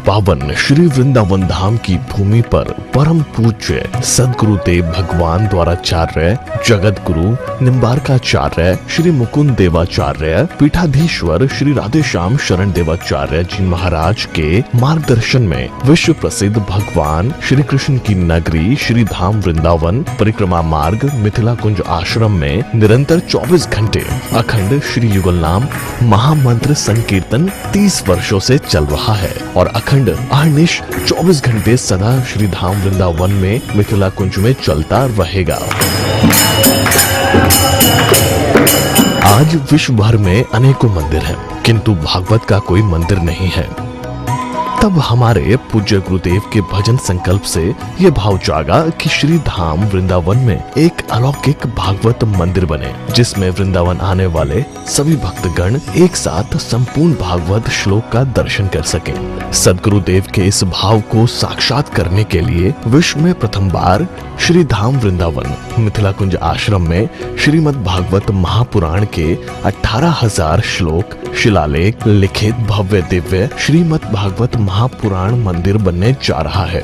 पावन श्री वृंदावन धाम की भूमि पर परम पूज्य सदगुरुदेव भगवान द्वाराचार्य जगत गुरु निम्बारकाचार्य श्री मुकुंद देवाचार्य पीठाधीश्वर श्री राधेश्याम शरण देवाचार्य जी महाराज के मार्गदर्शन में विश्व प्रसिद्ध भगवान श्री कृष्ण की नगरी श्री धाम वृंदावन परिक्रमा मार्ग मिथिला कुंज आश्रम में निरंतर 24 घंटे अखंड श्री युगल नाम महामंत्र संकीर्तन 30 वर्षों से चल रहा है और अखंड अहर्निश 24 घंटे सदा श्री धाम वृंदावन में मिथिला कुंज में चलता रहेगा। आज विश्व भर में अनेकों मंदिर हैं, किंतु भागवत का कोई मंदिर नहीं है। तब हमारे पूज्य गुरुदेव के भजन संकल्प से ये भाव जागा कि श्री धाम वृंदावन में एक अलौकिक भागवत मंदिर बने, जिसमें वृंदावन आने वाले सभी भक्तगण एक साथ संपूर्ण भागवत श्लोक का दर्शन कर सकें। सदगुरुदेव के इस भाव को साक्षात करने के लिए विश्व में प्रथम बार श्री धाम वृंदावन मिथिला कुंज आश्रम में श्रीमद् भागवत महापुराण के 18,000 श्लोक शिलालेख लिखित भव्य दिव्य श्रीमद् भागवत महापुराण मंदिर बनने जा रहा है।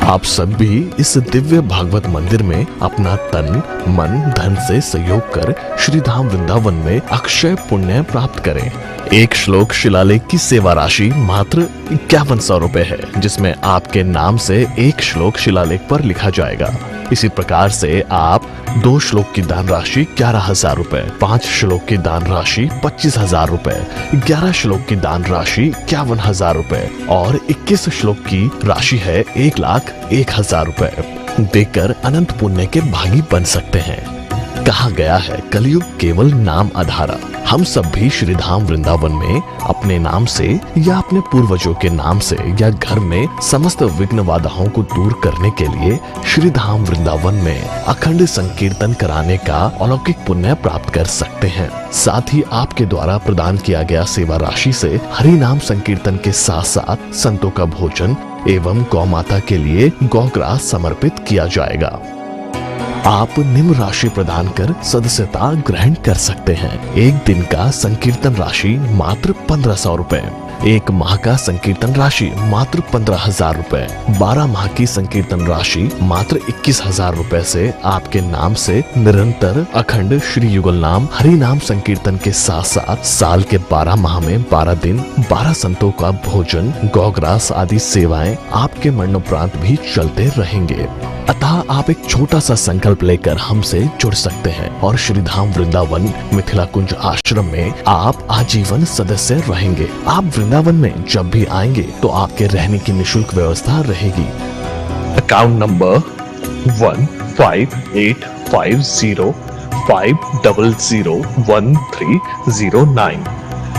आप सब भी इस दिव्य भागवत मंदिर में अपना तन मन धन से सहयोग कर श्री धाम वृंदावन में अक्षय पुण्य प्राप्त करें। एक श्लोक शिलालेख की सेवा राशि मात्र 5100 रुपए है, जिसमें आपके नाम से एक श्लोक शिलालेख पर लिखा जाएगा। इसी प्रकार से आप 2 श्लोक की दान राशि 11,000 रुपए, 5 श्लोक की दान राशि 25,000 रुपए, 11 श्लोक की दान राशि 51,000 रुपए और 21 श्लोक की राशि है 1,01,000 रुपए देकर अनंत पुण्य के भागी बन सकते हैं। कहा गया है कलयुग केवल नाम आधारा। हम सब भी श्री धाम वृंदावन में अपने नाम से या अपने पूर्वजों के नाम से या घर में समस्त विघ्न बाधाओं को दूर करने के लिए श्री धाम वृंदावन में अखंड संकीर्तन कराने का अलौकिक पुण्य प्राप्त कर सकते हैं। साथ ही आपके द्वारा प्रदान किया गया सेवा राशि से हरि नाम संकीर्तन के साथ साथ संतों का भोजन एवं गौ माता के लिए गौग्रास समर्पित किया जाएगा। आप निम्न राशि प्रदान कर सदस्यता ग्रहण कर सकते हैं। एक दिन का संकीर्तन राशि मात्र 1,500 रुपए, एक माह का संकीर्तन राशि मात्र 15,000 रुपए, 12 माह की संकीर्तन राशि मात्र 21,000 रुपए से आपके नाम से निरंतर अखंड श्री युगल नाम हरि नाम संकीर्तन के साथ साथ साल के 12 माह में 12 दिन 12 संतों का भोजन गौग्रास आदि सेवाएं आपके मरणोपरांत भी चलते रहेंगे। अतः आप एक छोटा सा संकल्प लेकर हमसे जुड़ सकते हैं और श्री धाम वृंदावन मिथिला कुंज आश्रम में आप आजीवन सदस्य रहेंगे। आप वृंदावन में जब भी आएंगे तो आपके रहने की निशुल्क व्यवस्था रहेगी। Account number 155850501309।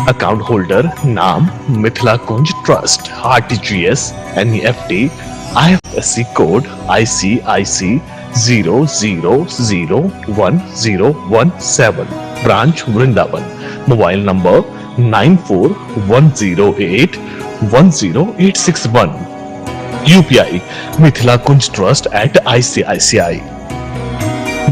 अकाउंट होल्डर नाम Mithila Kunj trust, RTGS, NEFT, IFSC code ICIC 00011017, branch Vrindavan. Mobile number 9410810861। UPI Mithila Kunj trust @ICICI।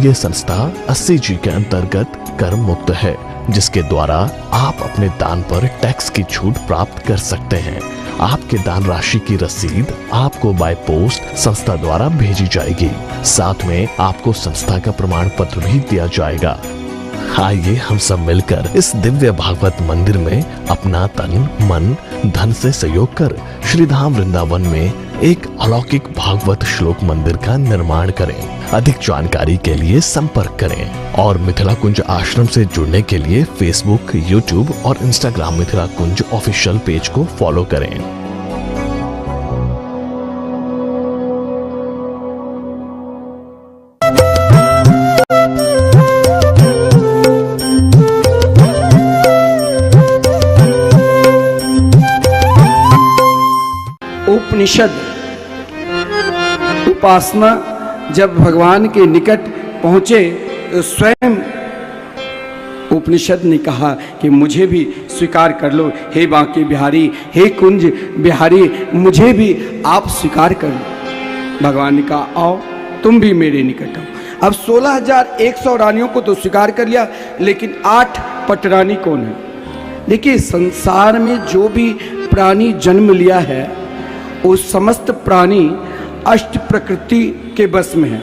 ये संस्था 80G के अंतर्गत कर मुक्त है, जिसके द्वारा आप अपने दान पर टैक्स की छूट प्राप्त कर सकते हैं। आपके दान राशि की रसीद आपको बाय पोस्ट संस्था द्वारा भेजी जाएगी। साथ में आपको संस्था का प्रमाण पत्र भी दिया जाएगा। आइए हम सब मिलकर इस दिव्य भागवत मंदिर में अपना तन मन धन से सहयोग कर श्री धाम वृंदावन में एक अलौकिक भागवत श्लोक मंदिर का निर्माण करें। अधिक जानकारी के लिए संपर्क करें और मिथिला कुंज आश्रम से जुड़ने के लिए फेसबुक, यूट्यूब और इंस्टाग्राम मिथिला कुंज ऑफिशियल पेज को फॉलो करें। उपनिषद उपासना जब भगवान के निकट पहुँचे तो स्वयं उपनिषद ने कहा कि मुझे भी स्वीकार कर लो, हे बांके बिहारी, हे कुंज बिहारी, मुझे भी आप स्वीकार कर लो। भगवान ने कहा आओ तुम भी मेरे निकट आओ। अब 16,100 रानियों को तो स्वीकार कर लिया, लेकिन 8 पटरानी कौन है? देखिए संसार में जो भी प्राणी जन्म लिया है वो समस्त प्राणी अष्ट प्रकृति के बस में है।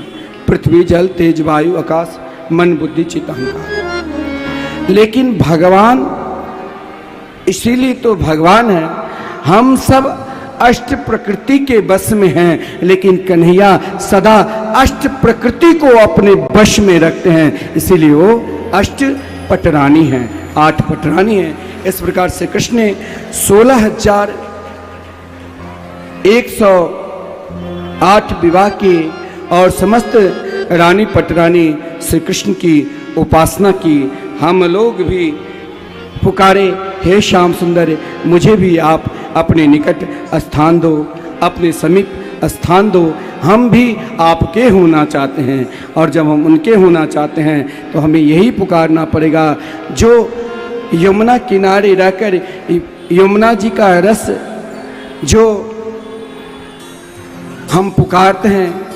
पृथ्वी, जल, तेज, वायु, आकाश, मन, बुद्धि, चित्त, अहंकार। लेकिन भगवान, इसीलिए तो भगवान है, हम सब अष्ट प्रकृति के बस में हैं, लेकिन कन्हैया सदा अष्ट प्रकृति को अपने वश में रखते हैं, इसीलिए वो अष्ट पटरानी हैं, 8 पटरानी हैं। इस प्रकार से कृष्ण ने 16,108 विवाह किए और समस्त रानी पटरानी श्री कृष्ण की उपासना की। हम लोग भी पुकारे, हे श्याम सुंदर, मुझे भी आप अपने निकट स्थान दो, अपने समीप स्थान दो। हम भी आपके होना चाहते हैं, और जब हम उनके होना चाहते हैं तो हमें यही पुकारना पड़ेगा जो यमुना किनारे रहकर यमुना जी का रस जो हम पुकारते हैं,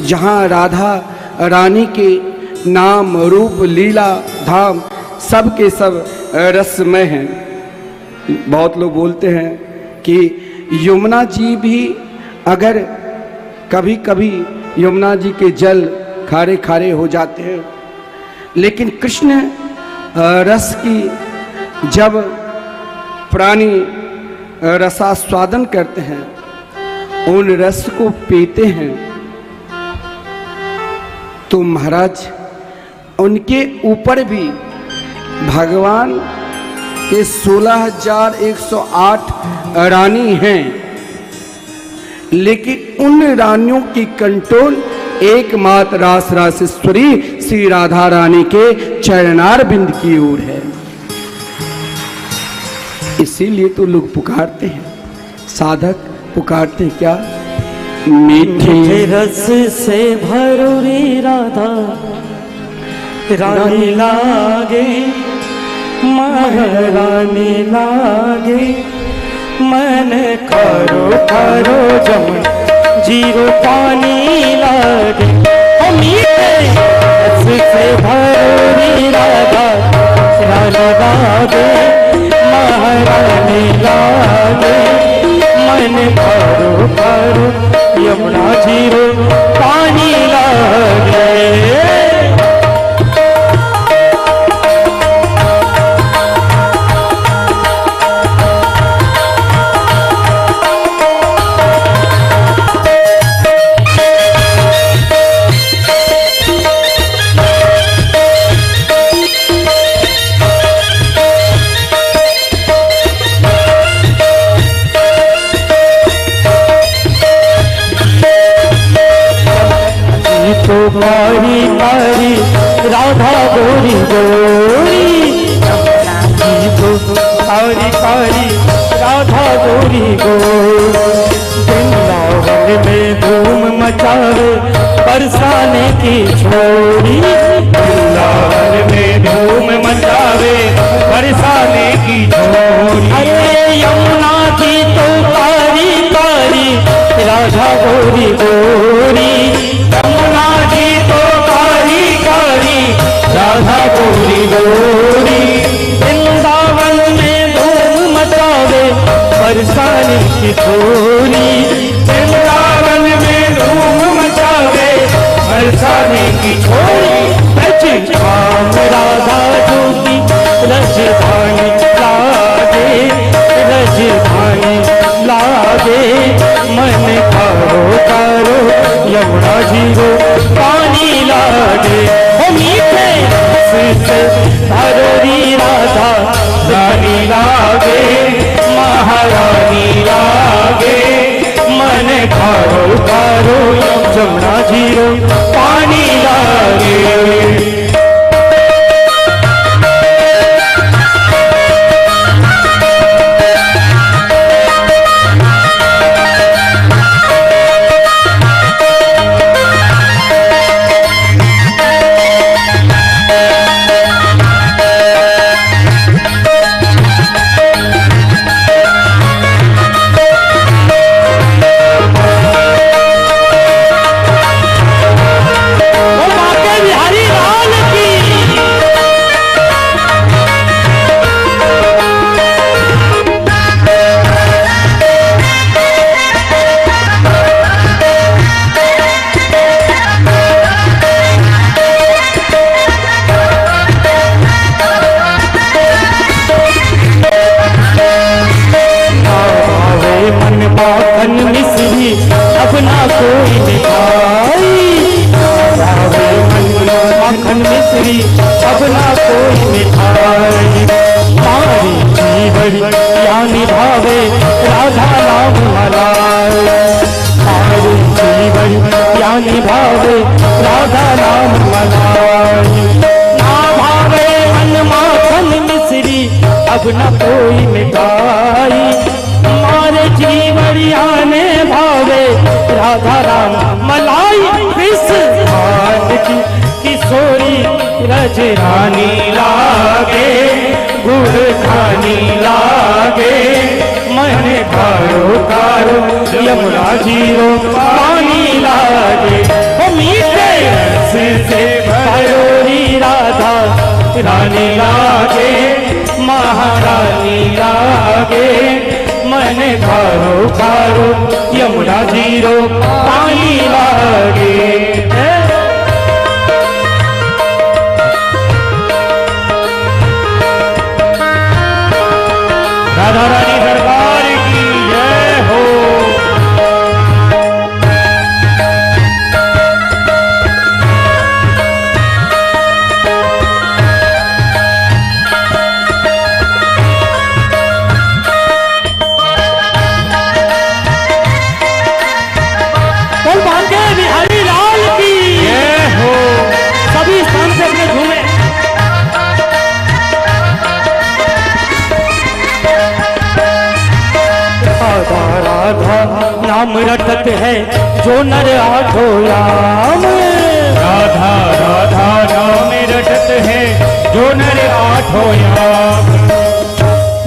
जहाँ राधा रानी के नाम, रूप, लीला, धाम सब के सब रसमय हैं। बहुत लोग बोलते हैं कि यमुना जी भी अगर कभी कभी यमुना जी के जल खारे खारे हो जाते हैं, लेकिन कृष्ण रस की जब प्राणी रसास्वादन करते हैं, उन रस को पीते हैं, तो महाराज उनके ऊपर भी भगवान के 16,108 रानी हैं, लेकिन उन रानियों की कंट्रोल एकमात्र रास रासेश्वरी श्री राधा रानी के चरणार बिंद की ओर है। इसीलिए तो लोग पुकारते हैं, साधक पुकारते हैं क्या? मीठे रस से भरोरी राधा रानी लागे, महारानी लागे, मन करो करो जम जीरो पानी लागे। मीठे रस से भरोरी राधा रानी लागे, महारानी लागे, मन करो करो यमुना जीरो पानी लागे। कारी कारी राधा गोरी गोरी, कारी कारी राधा गोरी गोरी, वृंदावन में धूम मचावे बरसाने की छोरी, वृंदावन में धूम मचावे बरसाने की छोरी। अरे यमुना की तो कारी कारी राधा गोरी गोरी, यमुना जी तो कारी कारी राधा गोरी गोरी, वृंदावन में धूम मचावे बरसाने की छोरी, वृंदावन में धूम मचावे बरसाने की छोरी। राम राधा जोगी रजधानी लागे, रजधानी लागे, मन करो करो यमुना जीरो पानी लागे। ओ मीठे रस से भरोरी राधा रानी लागे, महारानी लागे, मन करो करो यमुना जीरो पानी लागे। कोई मिठाई, भावे मन माखन मिश्री अब ना कोई मिठाई। मारी जीवन यानी भावे राधा नाम मलाई, मारी जीवन यानी भावे राधा नाम मलाई। ना भावे मन माखन मिश्री अब न कोई मिठाई, मारे जीवरियाने भावे राधा राम मलाई। कृष्ण की किशोरी रजरानी लागे, गुड़ खानी लागे, मन कारो कारो यमुना जीरो पानी लागे। वो मीठे रस से भरोरी राधा रानी लागे, महारानी लागे, मन खारो खारो यमुना जीरो पानी लागे। राधा रानी सरकार की जय हो। बोल बांके बिहारी लाल की जय हो। सभी स्थान से अपने झूमे। राधा राधा नाम रटत है जो नर आठो याम, राधा राधा नाम रटत है जो नर आठो याम।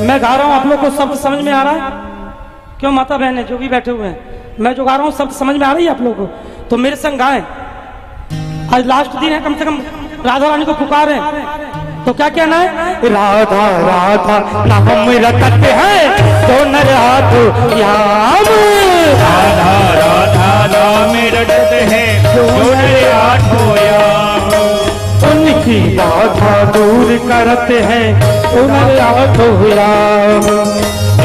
मैं गा रहा हूँ, आप लोग को शब्द समझ में आ रहा है? क्यों माता बहन जो भी बैठे हुए हैं, मैं जो गा रहा हूँ शब्द समझ में आ रही है आप लोगों को? तो मेरे संग गाएं। आज लास्ट दिन है, कम से कम राधा रानी को पुकारें। तो क्या कहना है? राधा राधा नाम रटत है तो नर आठो याम, राधा राधा नाम रटत है जो नर आठो याम। उनकी बाधा दूर करत है तो नर आठो याम,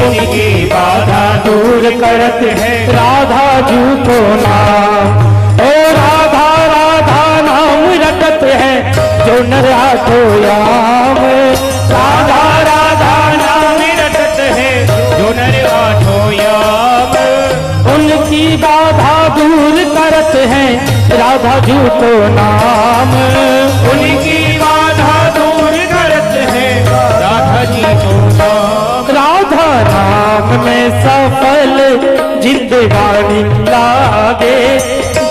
उनकी बाधा दूर करत है राधा जू को नाम। ओ राधा राधा नाम रटत है जो नर आठो याम, राधा राधा नाम रटत है जो नर आठो याम। उनकी बाधा दूर करत है राधा जू को नाम, उनकी बाधा दूर करत है राधा जी को नाम। राधा नाम में सफल जिंदगानी लागे,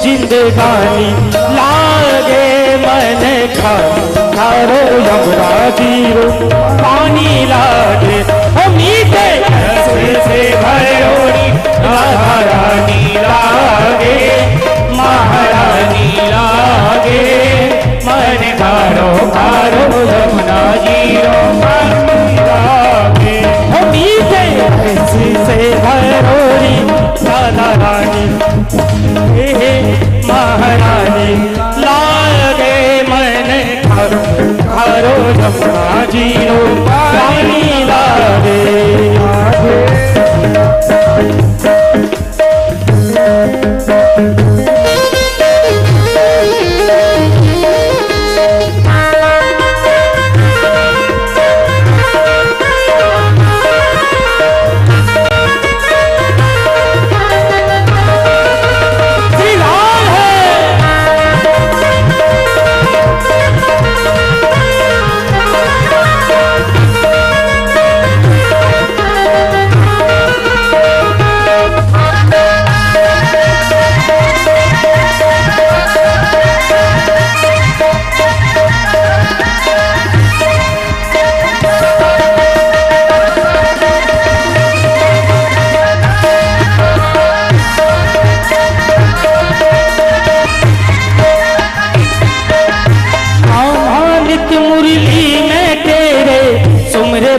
जिंदगानी लागे, मन खारो यमुना जीरो पानी लागे। ओ मीठे रस से भरोरी राधा रानी लागे, महारानी लागे, मन खारो खारो यमुना जीरो पानी लागे। ओ मीठे रस से भरोरी राधा रानी महारानी लागे, मन खारो यमुना जीरो पानी लागे।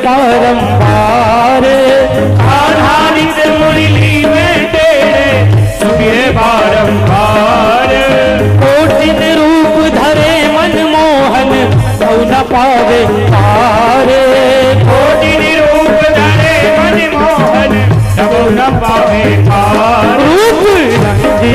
बारंबार आधारित मुरली में तेरे सुबह बारंबार। कोटिन रूप धरे मनमोहन बहु न पावे पार, कोटिन रूप धरे मनमोहन बहु न पावे पार। रूप रंगी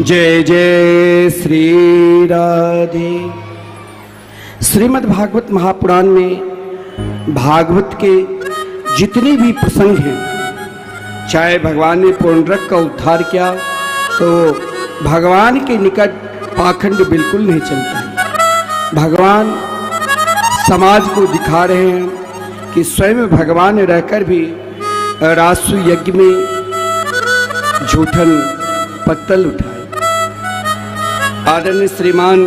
जय जय श्री राधे। श्रीमद् भागवत महापुराण में भागवत के जितने भी प्रसंग हैं, चाहे भगवान ने पुंडरक का उद्धार किया तो भगवान के निकट पाखंड बिल्कुल नहीं चलता है। भगवान समाज को दिखा रहे हैं कि स्वयं भगवान रहकर भी रासु यज्ञ में झूठन पत्तल उठाए। आदरणीय श्रीमान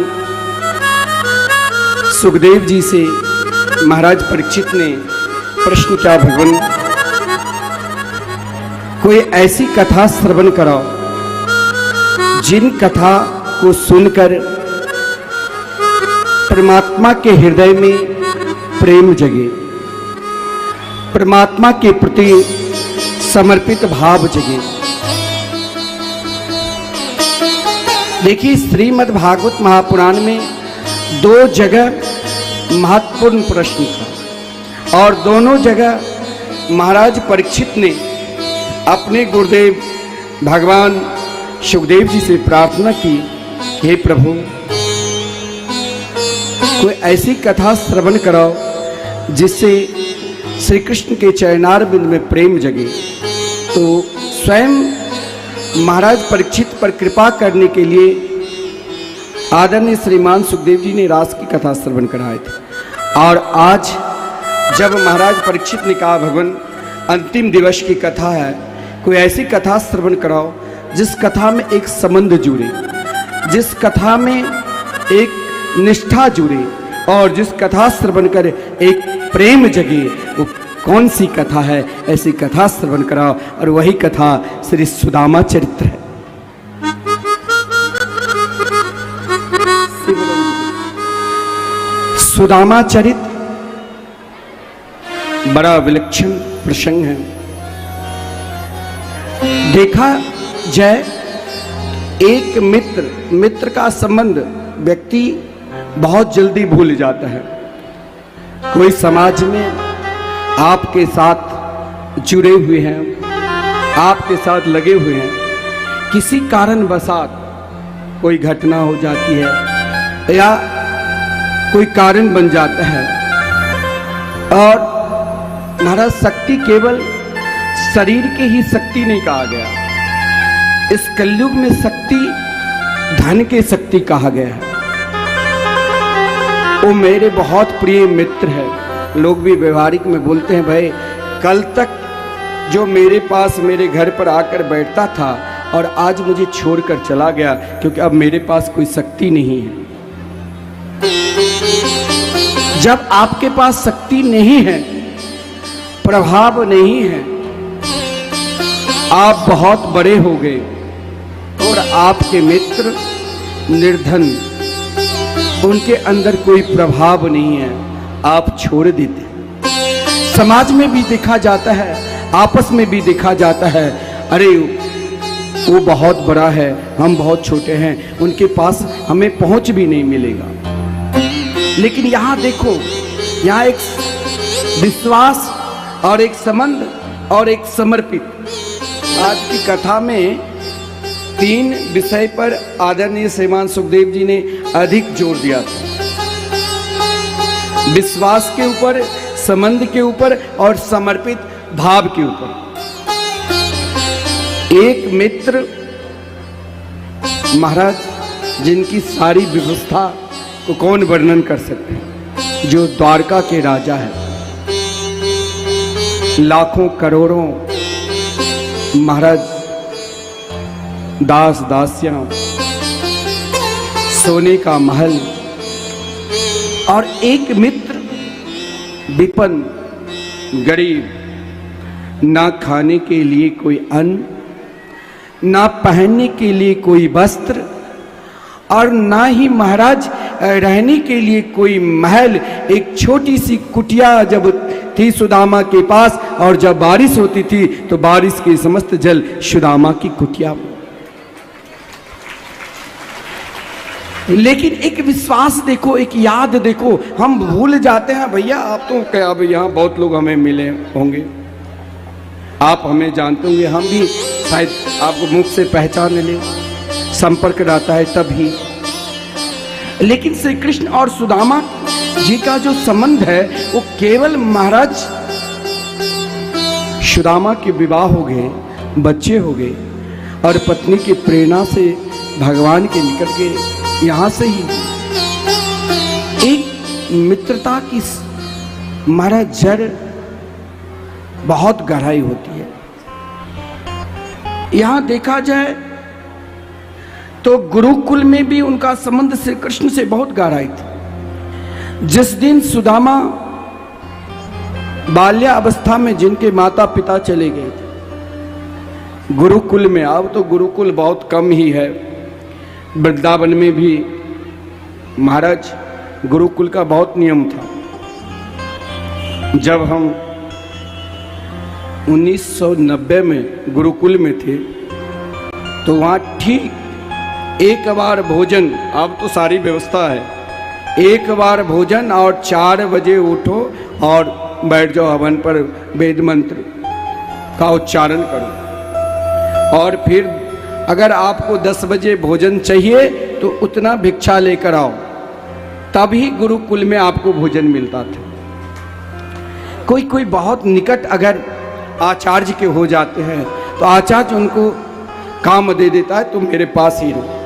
सुखदेव जी से महाराज परीक्षित ने प्रश्न किया, भगवान कोई ऐसी कथा श्रवण कराओ जिन कथा को सुनकर परमात्मा के हृदय में प्रेम जगे, परमात्मा के प्रति समर्पित भाव जगे। देखिए, श्रीमद् भागवत महापुराण में दो जगह महत्वपूर्ण प्रश्न था और दोनों जगह महाराज परीक्षित ने अपने गुरुदेव भगवान सुखदेव जी से प्रार्थना की, हे प्रभु कोई ऐसी कथा श्रवण कराओ जिससे श्री कृष्ण के चरणारविंद में प्रेम जगे। तो स्वयं महाराज परीक्षित पर कृपा करने के लिए आदरणीय श्रीमान सुखदेव जी ने रास की कथा श्रवण कराए थे। और आज जब महाराज परीक्षित ने कहा, भगवान अंतिम दिवस की कथा है, कोई ऐसी कथा श्रवण कराओ जिस कथा में एक संबंध जुड़े, जिस कथा में एक निष्ठा जुड़े और जिस कथा श्रवण कर एक प्रेम जगे, वो कौन सी कथा है? ऐसी कथा श्रवण कराओ। और वही कथा श्री सुदामा चरित्र है। सुदामा चरित्र बड़ा विलक्षण प्रसंग है। देखा जाए, एक मित्र का संबंध व्यक्ति बहुत जल्दी भूल जाता है। कोई समाज में आपके साथ जुड़े हुए हैं, आपके साथ लगे हुए हैं, किसी कारणवशात कोई घटना हो जाती है या कोई कारण बन जाता है और महाराज शक्ति केवल शरीर की ही शक्ति नहीं कहा गया, इस कलयुग में शक्ति धन की शक्ति कहा गया है। वो मेरे बहुत प्रिय मित्र है। लोग भी व्यवहारिक में बोलते हैं, भाई कल तक जो मेरे पास मेरे घर पर आकर बैठता था और आज मुझे छोड़कर चला गया क्योंकि अब मेरे पास कोई शक्ति नहीं है। जब आपके पास शक्ति नहीं है, प्रभाव नहीं है, आप बहुत बड़े हो गए और आपके मित्र निर्धन, उनके अंदर कोई प्रभाव नहीं है, आप छोड़ देते। समाज में भी देखा जाता है, आपस में भी देखा जाता है, अरे वो बहुत बड़ा है, हम बहुत छोटे हैं, उनके पास हमें पहुंच भी नहीं मिलेगा। लेकिन यहां देखो, यहां एक विश्वास और एक संबंध और एक समर्पित। आज की कथा में 3 विषय पर आदरणीय श्रीमान सुखदेव जी ने अधिक जोर दिया था। विश्वास के ऊपर, संबंध के ऊपर और समर्पित भाव के ऊपर। एक मित्र महाराज, जिनकी सारी व्यवस्था को कौन वर्णन कर सकते हैं, जो द्वारका के राजा है, लाखों करोड़ों महाराज दास दासियां, सोने का महल, और एक मित्र विपन्न गरीब, ना खाने के लिए कोई अन्न, ना पहनने के लिए कोई वस्त्र, और ना ही महाराज रहने के लिए कोई महल। एक छोटी सी कुटिया जब थी सुदामा के पास, और जब बारिश होती थी तो बारिश के समस्त जल सुदामा की कुटिया में। लेकिन एक विश्वास देखो, एक याद देखो, हम भूल जाते हैं। भैया आप तो क्या, अब यहाँ बहुत लोग हमें मिले होंगे, आप हमें जानते होंगे, हम भी शायद आपको मुख से पहचान लें। संपर्क रहता है तभी। लेकिन श्री कृष्ण और सुदामा जी का जो संबंध है वो केवल महाराज सुदामा के विवाह हो गए, बच्चे हो गए और पत्नी की प्रेरणा से भगवान के निकट गए। यहां से ही एक मित्रता की महाराज जड़ बहुत गहराई होती है। यहां देखा जाए तो गुरुकुल में भी उनका संबंध श्री कृष्ण से बहुत गहराई थी। जिस दिन सुदामा बाल्यावस्था में जिनके माता पिता चले गए थे गुरुकुल में, अब तो गुरुकुल बहुत कम ही है, वृंदावन में भी महाराज गुरुकुल का बहुत नियम था। जब हम 1990 में गुरुकुल में थे तो वहाँ ठीक एक बार भोजन, अब तो सारी व्यवस्था है, एक बार भोजन और 4 बजे उठो और बैठ जाओ हवन पर, वेद मंत्र का उच्चारण करो और फिर अगर आपको 10 बजे भोजन चाहिए तो उतना भिक्षा लेकर आओ, तभी गुरुकुल में आपको भोजन मिलता था। कोई कोई बहुत निकट अगर आचार्य के हो जाते हैं तो आचार्य उनको काम दे देता है, तुम मेरे पास ही रहो।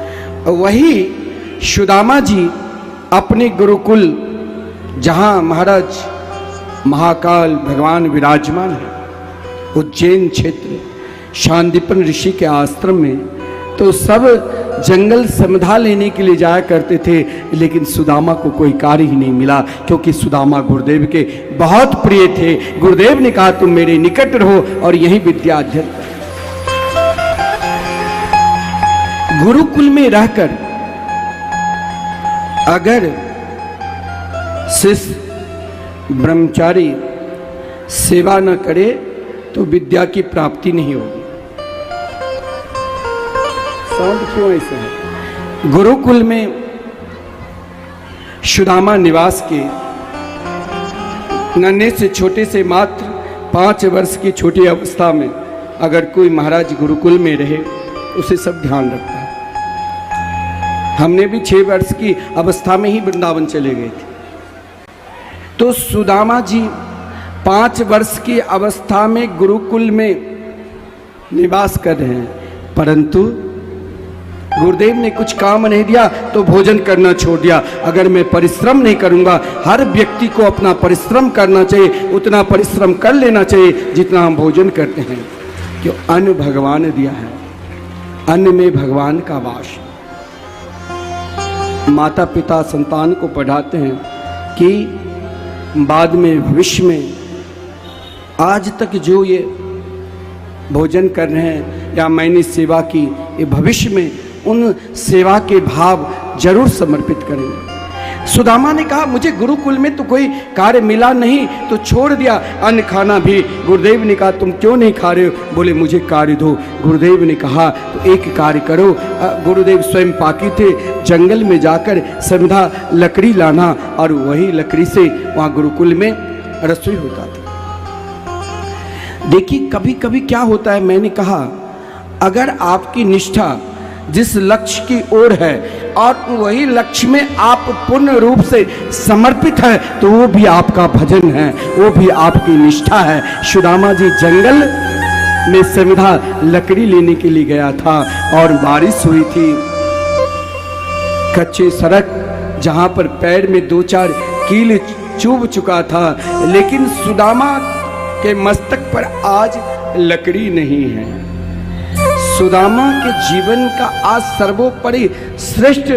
वही सुदामा जी अपने गुरुकुल जहाँ महाराज महाकाल भगवान विराजमान है उज्जैन क्षेत्र शांतिपन ऋषि के आश्रम में, तो सब जंगल समधा लेने के लिए जाया करते थे, लेकिन सुदामा को कोई कार्य ही नहीं मिला क्योंकि सुदामा गुरुदेव के बहुत प्रिय थे। गुरुदेव ने कहा तुम मेरे निकट रहो और यही विद्या अध्ययन करो। गुरुकुल में रहकर अगर शिष्य ब्रह्मचारी सेवा न करे तो विद्या की प्राप्ति नहीं होगी। साउंड क्यों ऐसा है? गुरुकुल में सुदामा निवास के नन्हे से छोटे से मात्र 5 वर्ष की छोटी अवस्था में अगर कोई महाराज गुरुकुल में रहे उसे सब ध्यान रखता है। हमने भी 6 वर्ष की अवस्था में ही वृंदावन चले गए थे। तो सुदामा जी 5 वर्ष की अवस्था में गुरुकुल में निवास कर रहे हैं, परंतु गुरुदेव ने कुछ काम नहीं दिया तो भोजन करना छोड़ दिया। अगर मैं परिश्रम नहीं करूंगा, हर व्यक्ति को अपना परिश्रम करना चाहिए, उतना परिश्रम कर लेना चाहिए जितना हम भोजन करते हैं, क्यों अन्न भगवान दिया है, अन्न में भगवान का वास। माता पिता संतान को पढ़ाते हैं कि बाद में भविष्य में आज तक जो ये भोजन कर रहे हैं या मैंने सेवा की, ये भविष्य में उन सेवा के भाव जरूर समर्पित करेंगे। सुदामा ने कहा मुझे गुरुकुल में तो कोई कार्य मिला नहीं तो छोड़ दिया अन्न खाना भी। गुरुदेव ने कहा तुम क्यों नहीं खा रहे हो? बोले मुझे कार्य दो। गुरुदेव ने कहा तो एक कार्य करो। गुरुदेव स्वयं पाकी थे, जंगल में जाकर समधा लकड़ी लाना और वही लकड़ी से वहाँ गुरुकुल में रसोई होता था। देखिए कभी कभी क्या होता है, मैंने कहा अगर आपकी निष्ठा जिस लक्ष्य की ओर है और वही लक्ष्य में आप पूर्ण रूप से समर्पित है तो वो भी आपका भजन है, वो भी आपकी निष्ठा है। सुदामा जी जंगल में समधा लकड़ी लेने के लिए गया था और बारिश हुई थी। कच्ची सड़क जहां पर पैर में 2-4 कील चुभ चुका था, लेकिन सुदामा के मस्तक पर आज लकड़ी नहीं है। सुदामा के जीवन का आज सर्वोपरि श्रेष्ठ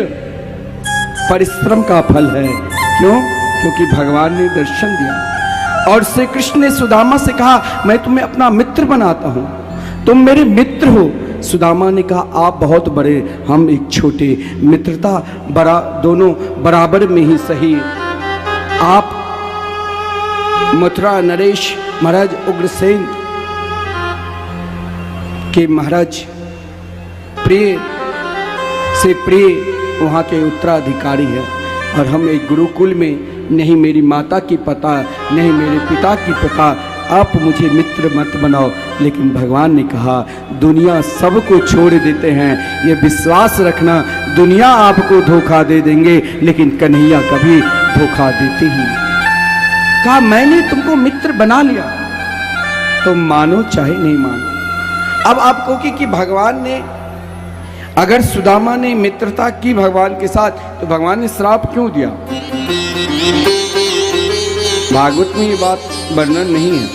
परिश्रम का फल है। क्यों? क्योंकि भगवान ने दर्शन दिया और श्री कृष्ण ने सुदामा से कहा मैं तुम्हें अपना मित्र बनाता हूं, तुम मेरे मित्र हो। सुदामा ने कहा आप बहुत बड़े, हम एक छोटे, मित्रता बड़ा, दोनों बराबर में ही सही। आप मथुरा नरेश महाराज उग्रसेन के महाराज प्रिय से प्रिय वहाँ के उत्तराधिकारी है और हम एक गुरुकुल में, नहीं मेरी माता की पता, नहीं मेरे पिता की पता, आप मुझे मित्र मत बनाओ। लेकिन भगवान ने कहा दुनिया सबको छोड़ देते हैं, ये विश्वास रखना दुनिया आपको धोखा दे देंगे लेकिन कन्हैया कभी धोखा देते ही नहीं। कहा मैंने तुमको मित्र बना लिया, तो मानो चाहे नहीं मानो। अब आप कहोगे कि भगवान ने, अगर सुदामा ने मित्रता की भगवान के साथ, तो भगवान ने श्राप क्यों दिया? भागवत में ये बात वर्णन नहीं है,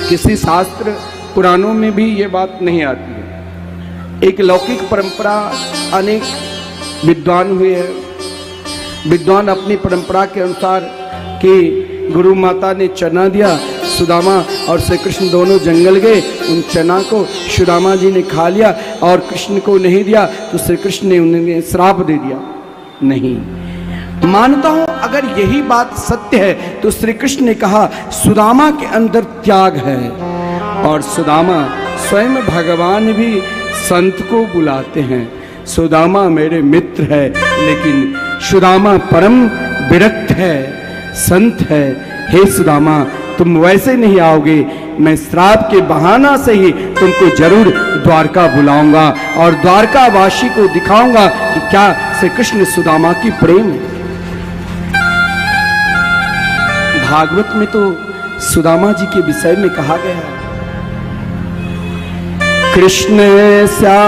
किसी शास्त्र पुराणों में भी ये बात नहीं आती है। एक लौकिक परंपरा, अनेक विद्वान हुए हैं, विद्वान अपनी परंपरा के अनुसार कि गुरु माता ने चना दिया, सुदामा और श्री कृष्ण दोनों जंगल गए, उन चना को सुदामा जी ने खा लिया और कृष्ण को नहीं दिया, तो श्री कृष्ण ने उन्हें श्राप दे दिया। नहीं, मानता हूं अगर यही बात सत्य है तो श्री कृष्ण ने कहा सुदामा के अंदर त्याग है, और सुदामा स्वयं भगवान भी संत को बुलाते हैं, सुदामा मेरे मित्र है, लेकिन सुदामा परम विरक्त है, संत है। हे सुदामा तुम वैसे नहीं आओगे, मैं श्राप के बहाना से ही तुमको जरूर द्वारका बुलाऊंगा और द्वारका वासी को दिखाऊंगा कि क्या श्री कृष्ण सुदामा की प्रेम है। भागवत में तो सुदामा जी के विषय में कहा गया है, कृष्ण स्या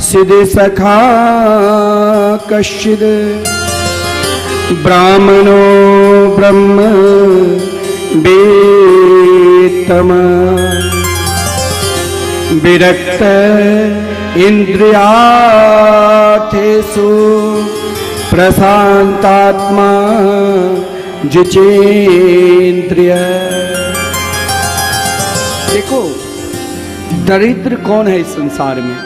सिद्ध सखा कश्चिद ब्राह्मणो ब्रह्म वेत्तम विरक्त इंद्रियार्थेषु प्रशांतात्मा जितेंद्रिय। देखो दरिद्र कौन है इस संसार में?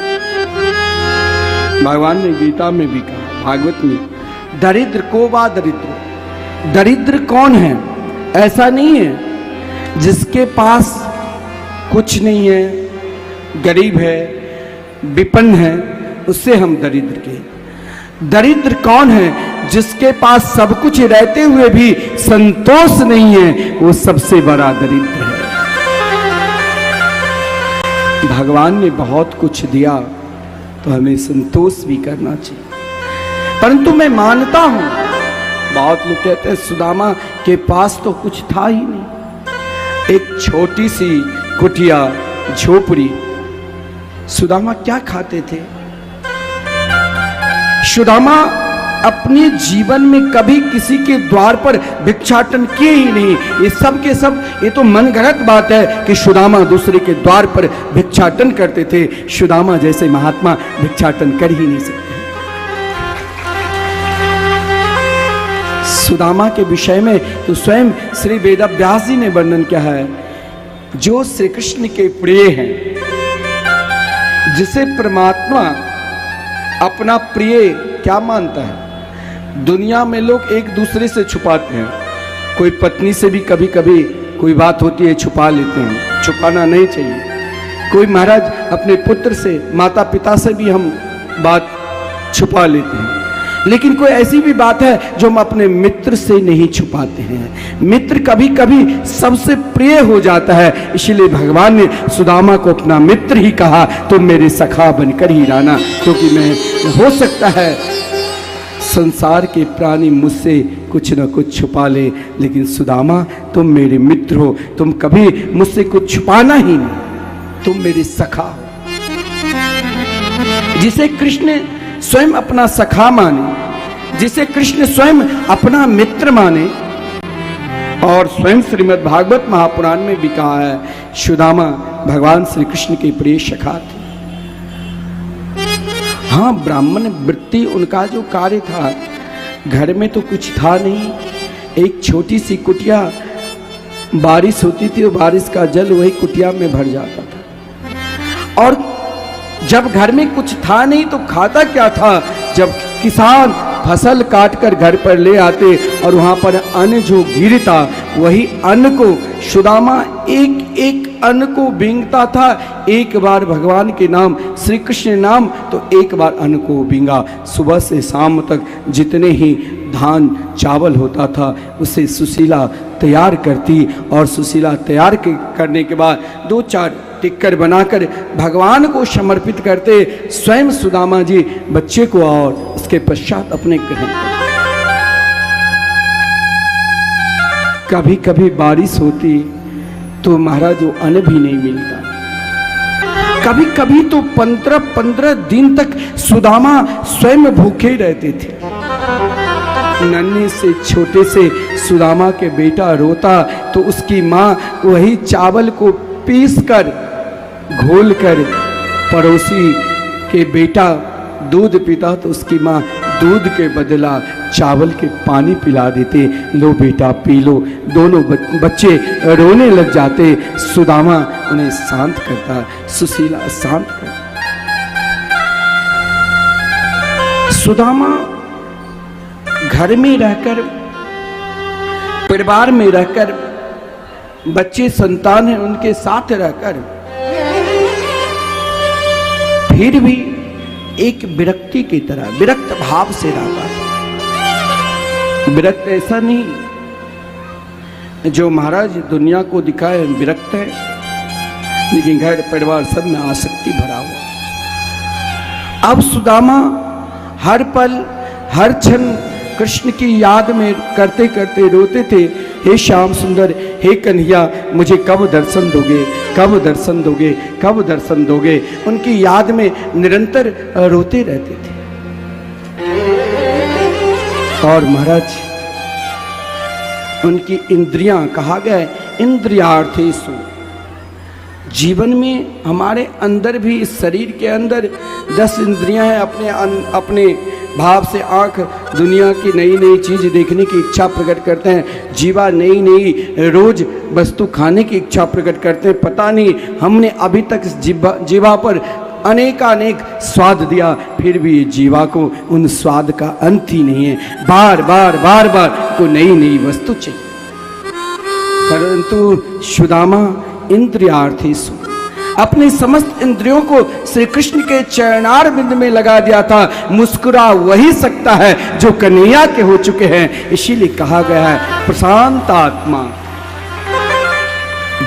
भगवान ने गीता में भी कहा, भागवत में, दरिद्र को वा दरिद्र। दरिद्र कौन है? ऐसा नहीं है जिसके पास कुछ नहीं है, गरीब है, विपन्न है, उससे हम दरिद्र के। दरिद्र कौन है? जिसके पास सब कुछ रहते हुए भी संतोष नहीं है, वो सबसे बड़ा दरिद्र है। भगवान ने बहुत कुछ दिया तो हमें संतोष भी करना चाहिए। परंतु मैं मानता हूं, बहुत लोग कहते हैं सुदामा के पास तो कुछ था ही नहीं, एक छोटी सी कुटिया, झोपड़ी। सुदामा क्या खाते थे? सुदामा अपने जीवन में कभी किसी के द्वार पर भिक्षाटन किए ही नहीं। ये सब के सब, ये तो मनगढ़ंत बात है कि सुदामा दूसरे के द्वार पर भिक्षाटन करते थे। सुदामा जैसे महात्मा भिक्षाटन कर ही नहीं सकते। सुदामा के विषय में तो स्वयं श्री वेदव्यास जी ने वर्णन किया है, जो श्री कृष्ण के प्रिय हैं, जिसे परमात्मा अपना प्रिय क्या मानता है। दुनिया में लोग एक दूसरे से छुपाते हैं, कोई पत्नी से भी कभी कभी कोई बात होती है छुपा लेते हैं, छुपाना नहीं चाहिए। कोई महाराज अपने पुत्र से, माता पिता से भी हम बात छुपा लेते हैं, लेकिन कोई ऐसी भी बात है जो हम अपने मित्र से नहीं छुपाते हैं। मित्र कभी कभी सबसे प्रिय हो जाता है, इसलिए भगवान ने सुदामा को अपना मित्र ही कहा, तुम मेरे सखा बनकर ही रहना, क्योंकि मैं, हो सकता है संसार के प्राणी मुझसे कुछ न कुछ छुपा ले, लेकिन सुदामा तुम मेरे मित्र हो, तुम कभी मुझसे कुछ छुपाना ही नहीं, तुम मेरे सखा हो। जिसे कृष्ण स्वयं अपना सखा माने, जिसे कृष्ण स्वयं अपना मित्र माने, और स्वयं श्रीमद् भागवत महापुराण में भी कहा है, सुदामा भगवान श्री कृष्ण के प्रिय सखा थे। हाँ, ब्राह्मण वृत्ति उनका जो कार्य था, घर में तो कुछ था नहीं, एक छोटी सी कुटिया, बारिश होती थी, बारिश का जल वही कुटिया में भर जाता था। और जब घर में कुछ था नहीं तो खाता क्या था? जब किसान फसल काट कर घर पर ले आते और वहां पर अन्न जो गिरता, वही अन्न को सुदामा एक एक अन्न को बींगता था, एक बार भगवान के नाम, श्री कृष्ण नाम, तो एक बार अन्न को बींगा। सुबह से शाम तक जितने ही धान चावल होता था उसे सुशीला तैयार करती, और सुशीला तैयार करने के बाद 2-4 टिक्कर बनाकर भगवान को समर्पित करते। स्वयं सुदामा जी बच्चे को और उसके पश्चात अपने ग्रहण करते। कभी कभी बारिश होती तो महाराज वो अन्न भी नहीं मिलता। कभी कभी तो 15 दिन तक सुदामा स्वयं भूखे रहते थे। नन्हे से छोटे से सुदामा के बेटा रोता तो उसकी माँ वही चावल को पीस कर घोल कर, पड़ोसी के बेटा दूध पीता तो उसकी माँ दूध के बदला चावल के पानी पिला देते, लो बेटा पी लो। दोनों बच्चे रोने लग जाते, सुदामा उन्हें शांत करता, सुशीला शांत करता। सुदामा घर में रहकर, परिवार में रहकर, बच्चे संतान हैं उनके साथ रहकर फिर भी एक विरक्ति की तरह, विरक्त भाव से रहता था। विरक्त ऐसा नहीं जो महाराज दुनिया को दिखाए विरक्त है, लेकिन घर परिवार सब में आसक्ति भरा हुआ। अब सुदामा हर पल हर क्षण कृष्ण की याद में करते करते रोते थे, हे श्याम सुंदर, हे कन्हैया, मुझे कब दर्शन दोगे, कब दर्शन दोगे, कब दर्शन दोगे। उनकी याद में निरंतर रोते रहते थे। और महाराज उनकी इंद्रियां, कहा गया इंद्रियार्थेषु, जीवन में हमारे अंदर भी, इस शरीर के अंदर 10 इंद्रियां हैं। अपने भाव से आंख दुनिया की नई नई चीज देखने की इच्छा प्रकट करते हैं, जीवा नई नई रोज वस्तु खाने की इच्छा प्रकट करते हैं। पता नहीं हमने अभी तक जीवा पर अनेकानेक स्वाद दिया, फिर भी जीवा को उन स्वाद का अंत ही नहीं है। बार बार को नई नई वस्तु चाहिए। परंतु सुदामा इंद्रियार्थेषु, अपने समस्त इंद्रियों को श्री कृष्ण के चरणार बिंद में लगा दिया था। मुस्कुरा वही सकता है जो कन्हैया के हो चुके हैं। इसीलिए कहा गया है प्रशांत आत्मा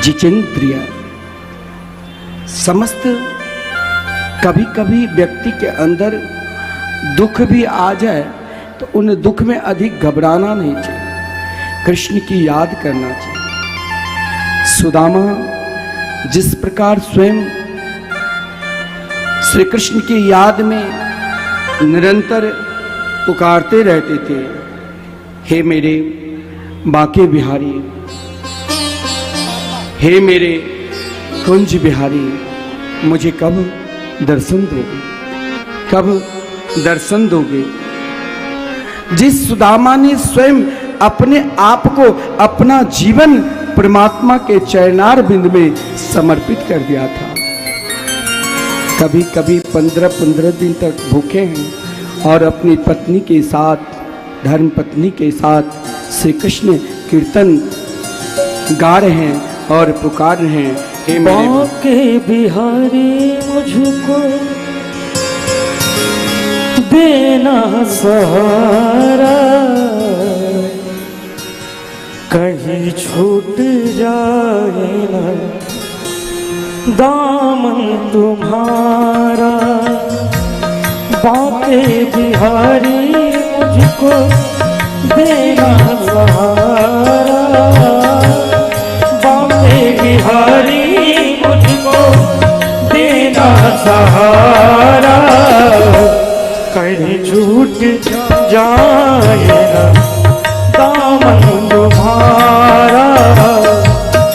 जितेंद्रिय। समस्त, कभी कभी व्यक्ति के अंदर दुख भी आ जाए तो उन दुख में अधिक घबराना नहीं चाहिए, कृष्ण की याद करना चाहिए। सुदामा जिस प्रकार स्वयं श्री कृष्ण की याद में निरंतर पुकारते रहते थे, हे मेरे बांके बिहारी, हे मेरे कुंज बिहारी, मुझे कब दर्शन दोगे, कब दर्शन दोगे। जिस सुदामा ने स्वयं अपने आप को, अपना जीवन परमात्मा के चरणार बिंद में समर्पित कर दिया था, कभी कभी 15 दिन तक भूखे हैं और अपनी पत्नी के साथ, धर्म पत्नी के साथ श्री कृष्ण कीर्तन गा रहे हैं और पुकार रहे हैं, हे बांके बिहारी मुझको देना सहारा, कहीं छूट जाए ना दामन तुम्हारा। बांके बिहारी मुझको देना सहारा, बांके बिहारी मुझको देना सहारा, कहीं छूट जाए ना दामन तुम्हारा,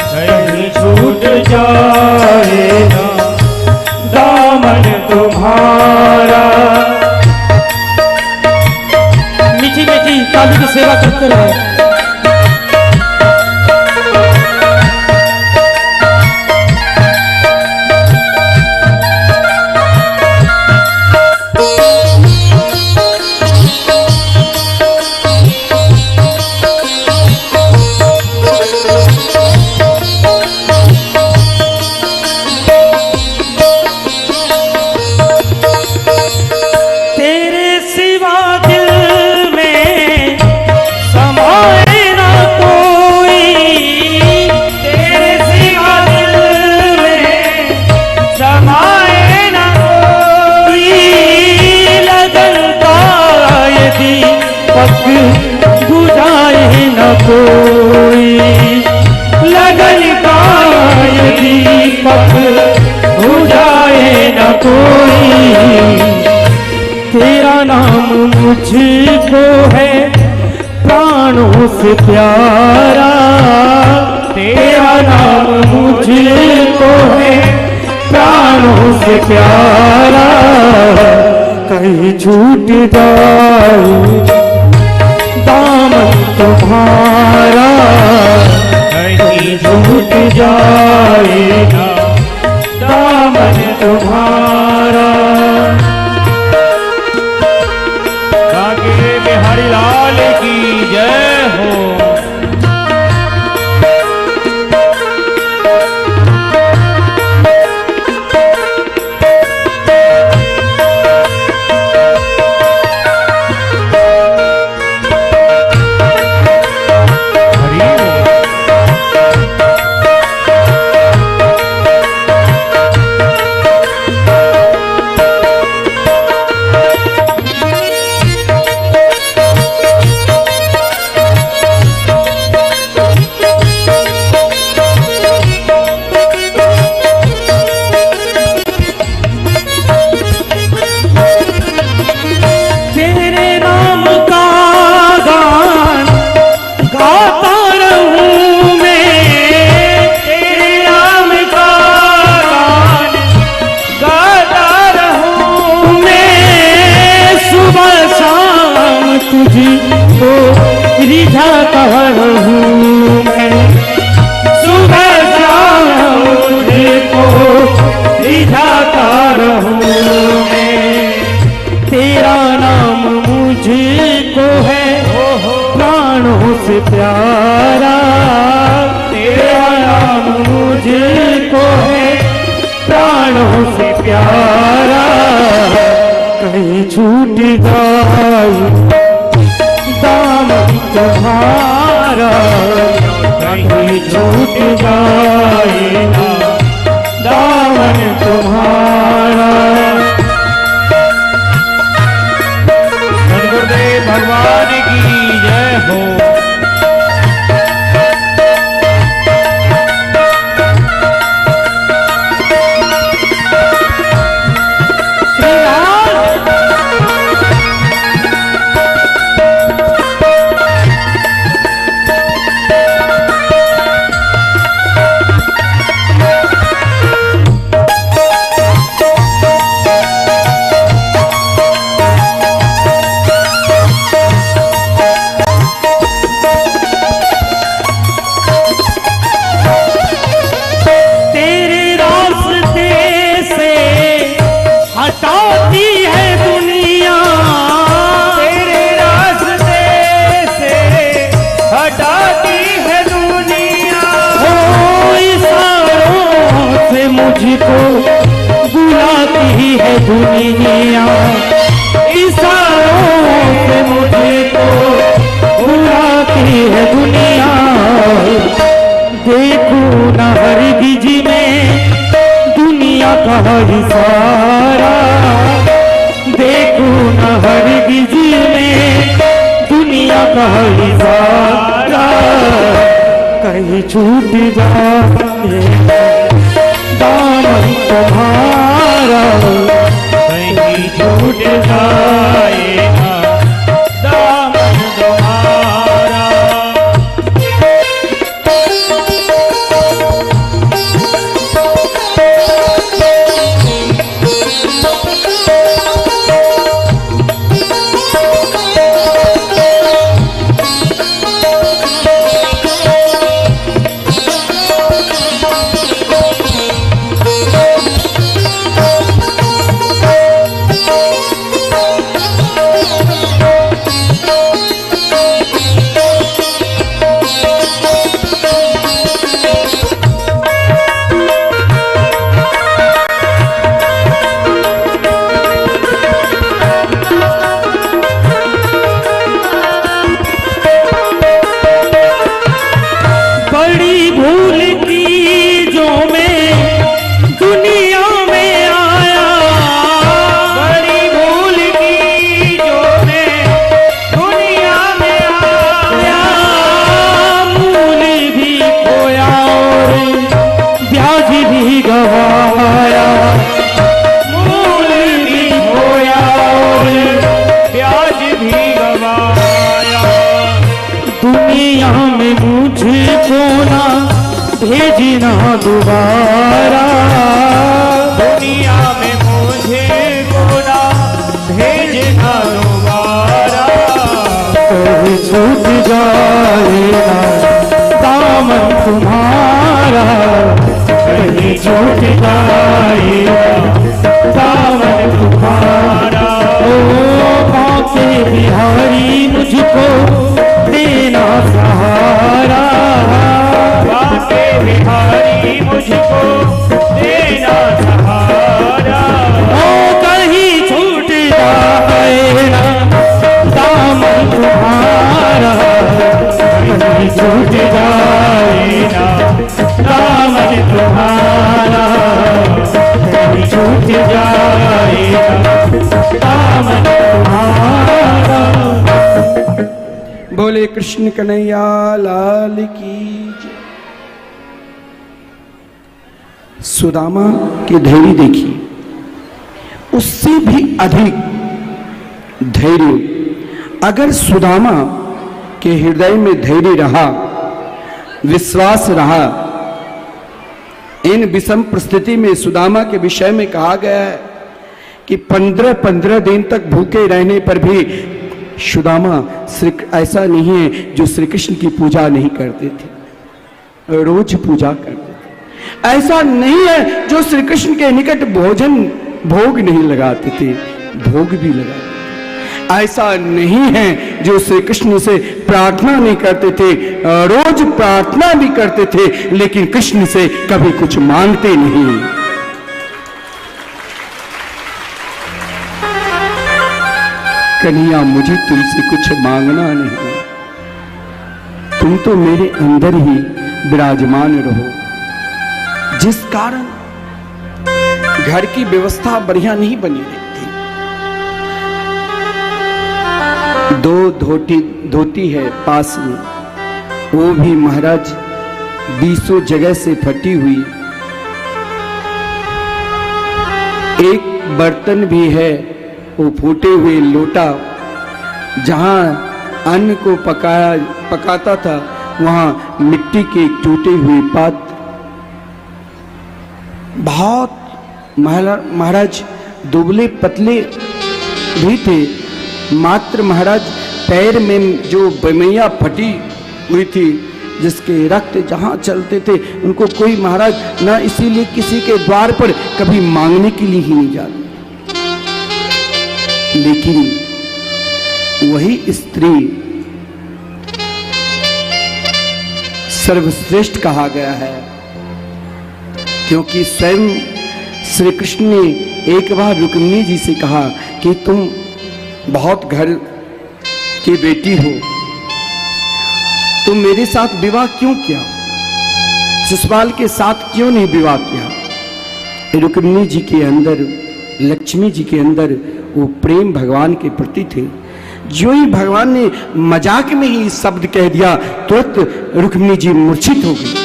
कहीं छूट जाए ना दामन तुम्हारा। मीठी मीठी काली की सेवा करते रहे। दीपक बुझाए न कोई, लगन का ये दीपक बुझाए न कोई। तेरा नाम मुझको है प्राणों से प्यारा, तेरा नाम मुझको है प्राणों से प्यारा। कहीं छूट जाए दामन तुम्हारा, कहीं छूट जाए दामन तुम्हारा। आगे बिहारी लाल की जय हो। तुझको रिझाता रहूं मैं, सुबह शाम तुझको रिझाता रहूं मैं। तेरा नाम मुझको है प्राणों से प्यारा, तेरा नाम मुझको है प्राणों से प्यारा। कहीं छूट जाए दामन तुम्हारा, कहीं छूट जाए दामन तुम्हारा। सद्गुरुदेव भगवान की जय हो। मुझको बुलाती है दुनिया, इशारों से मुझको बुलाती है दुनिया। देखूं न हरगिज में दुनिया का इशारा, देखूं न हरगिज में दुनिया का इशारा। कहीं छूट जाए दामन तुम्हारा, कहीं छूट जाए दामन तुम्हारा। मुझको ना भेजना दोबारा, दुनिया में मुझको ना भेजना दोबारा, कभी छूट जाएगा दामन तुम्हारा, कहीं छूट जाएगा दामन तुम्हारा। ओ बांके बिहारी मुझको देना सहारा, बांके बिहारी मुझको देना सहारा, ओ कहीं छूट जाएगा दामन तुम्हारा, कहीं छूट जाएगा दामन तुम्हारा, कहीं छूट जाएगा दामन तुम्हारा। बोले कृष्ण कन्हैया लाल की जय। सुदामा की धैर्य देखिए, उससे भी अधिक धैर्य अगर सुदामा के हृदय में धैर्य रहा, विश्वास रहा। इन विषम परिस्थिति में सुदामा के विषय में कहा गया है कि 15 दिन तक भूखे रहने पर भी सुदामा ऐसा नहीं है जो श्री कृष्ण की पूजा नहीं करते थे, रोज पूजा करते थे। ऐसा नहीं है जो श्री कृष्ण के निकट भोजन भोग नहीं लगाते थे, भोग भी लगाते थे। ऐसा नहीं है जो श्री कृष्ण से प्रार्थना नहीं करते थे, रोज प्रार्थना भी करते थे, लेकिन कृष्ण से कभी कुछ मांगते नहीं। कन्हैया मुझे तुमसे कुछ मांगना नहीं, तुम तो मेरे अंदर ही विराजमान रहो। जिस कारण घर की व्यवस्था बढ़िया नहीं बनी रहती, दो धोती है पास में, वो भी महाराज 20 जगह से फटी हुई, एक बर्तन भी है वो फूटे हुए लोटा, जहां अन्न को पकाता था वहां मिट्टी के टूटे हुए पात्र। बहुत महाराज दुबले पतले भी थे, मात्र महाराज पैर में जो बमैया फटी हुई थी, जिसके रक्त जहां चलते थे, उनको कोई महाराज ना इसीलिए किसी के द्वार पर कभी मांगने के लिए ही नहीं जाते। लेकिन वही स्त्री सर्वश्रेष्ठ कहा गया है, क्योंकि स्वयं श्री कृष्ण ने एक बार रुक्मिणी जी से कहा कि तुम बहुत घर की बेटी हो, तुम मेरे साथ विवाह क्यों किया, शिशुपाल के साथ क्यों नहीं विवाह किया। रुक्मिणी जी के अंदर, लक्ष्मी जी के अंदर वो प्रेम भगवान के प्रति थे। जो ही भगवान ने मजाक में ही शब्द कह दिया, तुरंत रुक्मिणी जी मूर्छित हो गई।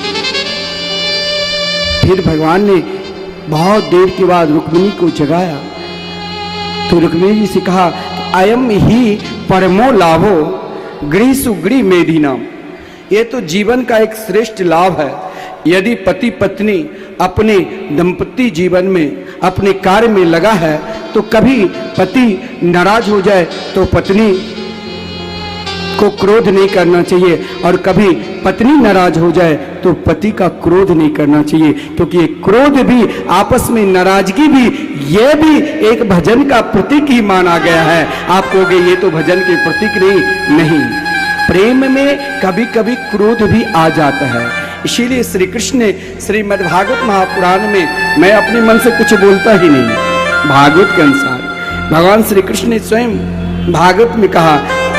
फिर भगवान ने बहुत देर के बाद रुक्मिणी को जगाया, तो रुक्मिणी जी से कहा, अयम ही परमो लाभो गृहीसु गृह मेधिनाम। ये तो जीवन का एक श्रेष्ठ लाभ है। यदि पति पत्नी अपने दंपति जीवन में, अपने कार्य में लगा है, तो कभी पति नाराज हो जाए तो पत्नी को क्रोध नहीं करना चाहिए, और कभी पत्नी नाराज हो जाए तो पति का क्रोध नहीं करना चाहिए, क्योंकि ये क्रोध भी, आपस में नाराजगी भी, ये भी एक भजन का प्रतीक ही माना गया है। आप कहोगे ये तो भजन के प्रतीक नहीं, प्रेम में कभी कभी क्रोध भी आ जाता है। इसीलिए श्री कृष्ण ने श्रीमद् भागवत महापुराण में, मैं अपने मन से कुछ बोलता ही नहीं, भागवत के अनुसार भगवान श्री कृष्ण ने स्वयं भागवत में कहा,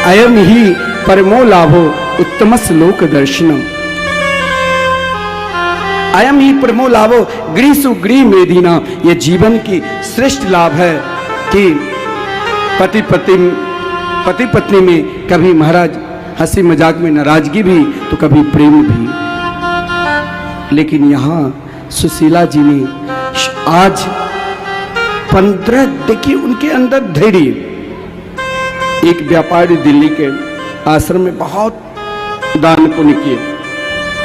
अयम ही परमो लाभो उत्तम श्लोक दर्शनम। अयम ही परमो लाभो गृहीसु गृह मेधिना। ये जीवन की श्रेष्ठ लाभ है कि पति पत्नी में कभी महाराज हंसी मजाक में नाराजगी भी, तो कभी प्रेम भी। लेकिन यहाँ सुशीला जी ने आज 15, देखिए उनके अंदर धैर्य। एक व्यापारी दिल्ली के आश्रम में बहुत दान पुण्य किए,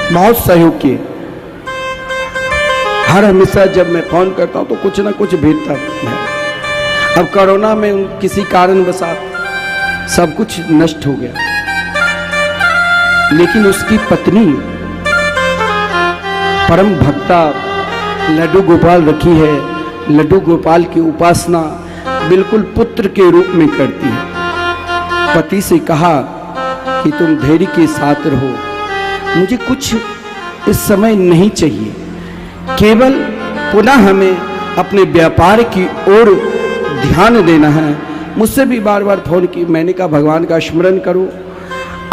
बहुत सहयोग किए। हर हमेशा जब मैं फोन करता हूँ तो कुछ ना कुछ भेजता है। अब कोरोना में किसी कारणवशात सब कुछ नष्ट हो गया, लेकिन उसकी पत्नी परम भक्ता लड्डू गोपाल रखी है। लड्डू गोपाल की उपासना बिल्कुल पुत्र के रूप में करती है। पति से कहा कि तुम धैर्य के साथ रहो, मुझे कुछ इस समय नहीं चाहिए, केवल पुनः हमें अपने व्यापार की ओर ध्यान देना है। मुझसे भी बार बार फोन की, मैंने कहा भगवान का स्मरण करो।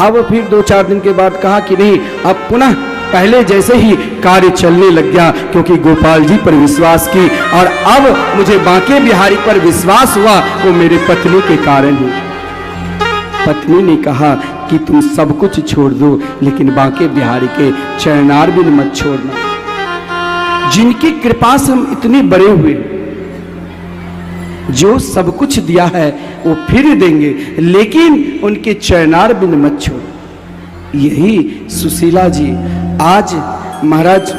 अब फिर 2-4 दिन के बाद कहा कि नहीं, अब पुनः पहले जैसे ही कार्य चलने लग गया, क्योंकि गोपाल जी पर विश्वास की। और अब मुझे बांके बिहारी पर विश्वास हुआ, वो मेरे पत्नी के कारण ही। पत्नी ने कहा कि तुम सब कुछ छोड़ दो, लेकिन बांके बिहारी के चरणार बिन मत छोड़ना। जिनकी कृपा से हम इतने बड़े हुए, जो सब कुछ दिया है वो फिर देंगे, लेकिन उनके चरणार बिन मत छोड़ो। यही सुशीला जी आज महाराज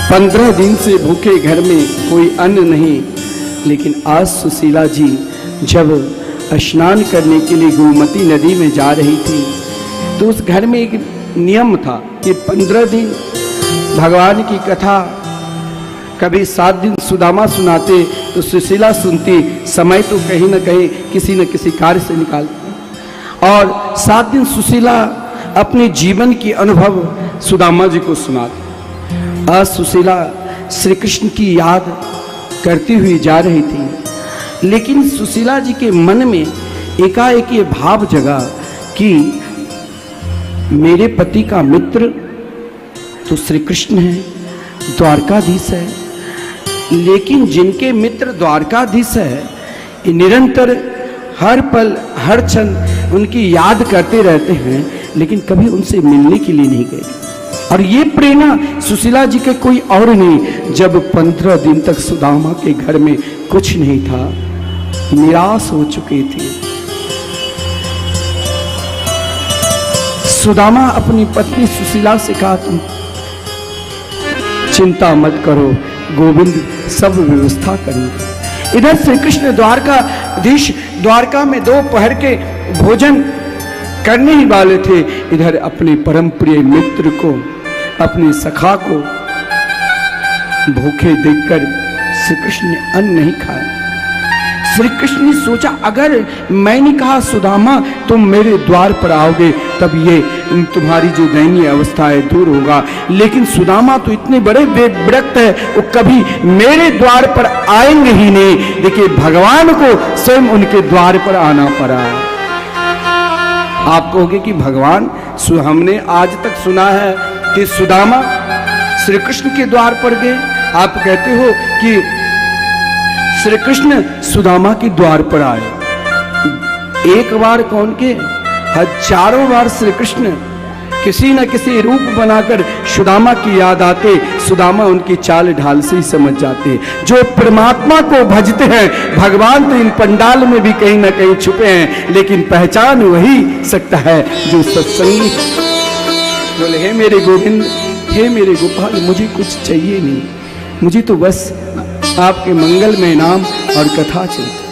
15 दिन से भूखे, घर में कोई अन्न नहीं, लेकिन आज सुशीला जी जब स्नान करने के लिए गोमती नदी में जा रही थी, तो उस घर में एक नियम था कि 15 दिन भगवान की कथा, कभी 7 दिन सुदामा सुनाते तो सुशीला सुनती, समय तो कहीं ना कहीं किसी न किसी कार्य से निकालती, और 7 दिन सुशीला अपने जीवन की अनुभव सुदामा जी को सुनाती। आज सुशीला श्री कृष्ण की याद करती हुई जा रही थी, लेकिन सुशीला जी के मन में एकाएक ये भाव जगा कि मेरे पति का मित्र तो श्री कृष्ण है, द्वारकाधीश है, लेकिन जिनके मित्र द्वारकाधीश है, निरंतर हर पल हर क्षण उनकी याद करते रहते हैं, लेकिन कभी उनसे मिलने के लिए नहीं गए। और ये प्रेरणा सुशीला जी के कोई और नहीं। जब 15 दिन तक सुदामा के घर में कुछ नहीं था, निराश हो चुके थे, सुदामा अपनी पत्नी सुशीला से कहा, तुम चिंता मत करो, गोविंद सब व्यवस्था करेंगे। इधर श्री कृष्ण द्वारकाधीश द्वारका में दोपहर के भोजन करने ही वाले थे, इधर अपने परम प्रिय मित्र को, अपने सखा को भूखे देखकर श्री कृष्ण ने अन्न नहीं खाया। श्री कृष्ण ने सोचा, अगर मैंने कहा सुदामा तुम मेरे द्वार पर आओगे, तब ये तुम्हारी जो दयनीय अवस्था है दूर होगा, लेकिन सुदामा तो इतने बड़े विरक्त है, वो कभी मेरे द्वार पर आएंगे ही नहीं। देखिए, भगवान को स्वयं उनके द्वार पर आना पड़ा। आप कहोगे कि भगवान, हमने आज तक सुना है कि सुदामा श्री कृष्ण के द्वार पर गए, आप कहते हो कि श्री कृष्ण सुदामा के द्वार पर आए। एक बार कौन के, हजारों बार श्री कृष्ण किसी न किसी रूप बनाकर सुदामा की याद आते, सुदामा उनकी चाल ढाल से ही समझ जाते। जो परमात्मा को भजते हैं, भगवान तो इन पंडाल में भी कहीं ना कहीं छुपे हैं, लेकिन पहचान वही सकता है जो सत्संगी। बोले, हे मेरे गोविंद, हे मेरे गोपाल, मुझे कुछ चाहिए नहीं, मुझे तो बस आपके मंगलमय नाम और कथा चाहिए।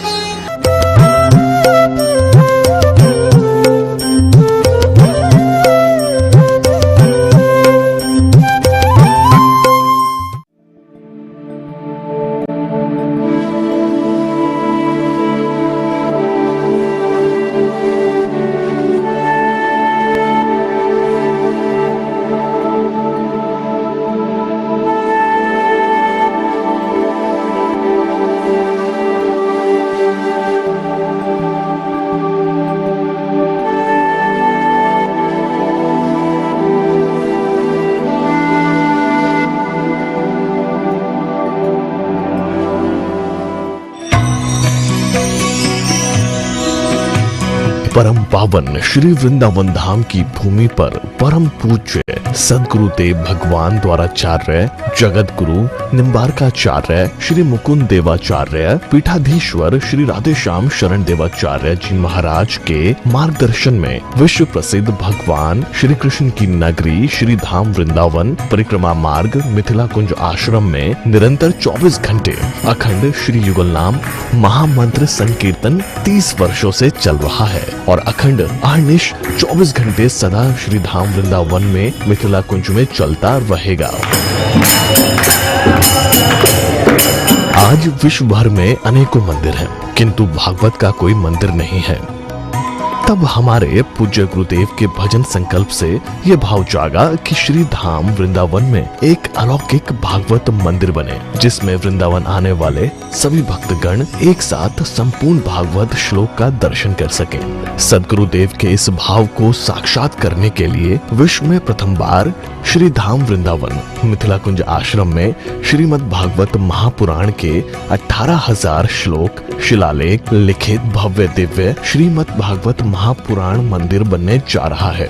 पावन श्री वृंदावन धाम की भूमि पर परम पूज्य सदगुरुदेव भगवान द्वाराचार्य जगत गुरु निम्बारकाचार्य श्री मुकुंद देवाचार्य पीठाधीश्वर श्री राधेश्याम शरण देवाचार्य जी महाराज के मार्गदर्शन में विश्व प्रसिद्ध भगवान श्री कृष्ण की नगरी श्री धाम वृंदावन परिक्रमा मार्ग मिथिला कुंज आश्रम में निरंतर 24 घंटे अखंड श्री युगल नाम महामंत्र संकीर्तन 30 वर्षों से चल रहा है और अखंड अहर्निश 24 घंटे सदा श्री धाम वृंदावन में मिथिला कुंज में चलता रहेगा। आज विश्व भर में अनेकों मंदिर हैं, किंतु भागवत का कोई मंदिर नहीं है। तब हमारे पूज्य गुरुदेव के भजन संकल्प से ये भाव जागा कि श्री धाम वृंदावन में एक अलौकिक भागवत मंदिर बने, जिसमें वृंदावन आने वाले सभी भक्तगण एक साथ संपूर्ण भागवत श्लोक का दर्शन कर सकें। सदगुरुदेव के इस भाव को साक्षात करने के लिए विश्व में प्रथम बार श्री धाम वृंदावन मिथिला कुंज आश्रम में श्रीमद् भागवत महापुराण के 18,000 श्लोक शिलालेख लिखित भव्य दिव्य श्रीमद् भागवत महापुराण मंदिर बनने जा रहा है।